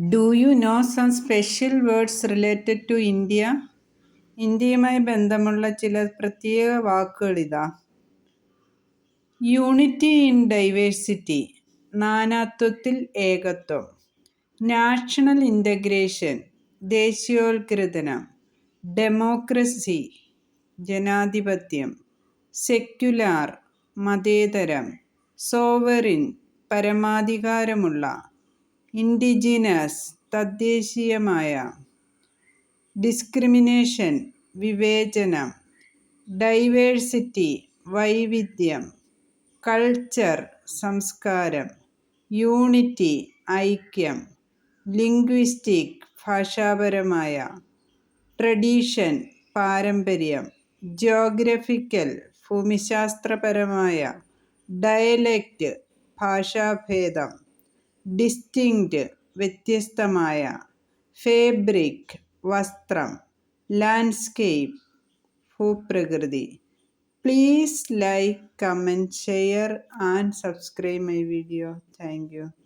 Do you know some special words related to India? ഇന്ത്യയുമായി ബന്ധമുള്ള ചില പ്രത്യേക വാക്കുകൾ ഇതാ. യൂണിറ്റി ഇൻ ഡൈവേഴ്സിറ്റി, നാനാത്വത്തിൽ ഏകത്വം. നാഷണൽ ഇൻ്റഗ്രേഷൻ, ദേശീയോത്ഗ്രഥനം. ഡെമോക്രസി, ജനാധിപത്യം. സെക്യുലാർ, മതേതരം. സോവറിൻ, പരമാധികാരമുള്ള. ഇൻഡിജിനസ്, തദ്ദേശീയമായ. ഡിസ്ക്രിമിനേഷൻ, വിവേചനം. ഡൈവേഴ്സിറ്റി, വൈവിധ്യം. കൾച്ചർ, സംസ്കാരം. യൂണിറ്റി, ഐക്യം. ലിംഗ്വിസ്റ്റിക്, ഭാഷാപരമായ. ട്രഡീഷൻ, പാരമ്പര്യം. ജിയോഗ്രഫിക്കൽ, ഭൂമിശാസ്ത്രപരമായ. ഡയലക്റ്റ്, ഭാഷാഭേദം. ഡിസ്റ്റിങ്ക്റ്റ്, വ്യത്യസ്തമായ. ഫേബ്രിക്, വസ്ത്രം. ലാൻഡ്സ്കേപ്പ്, ഭൂപ്രകൃതി. Please like, comment, share and subscribe my video. Thank you.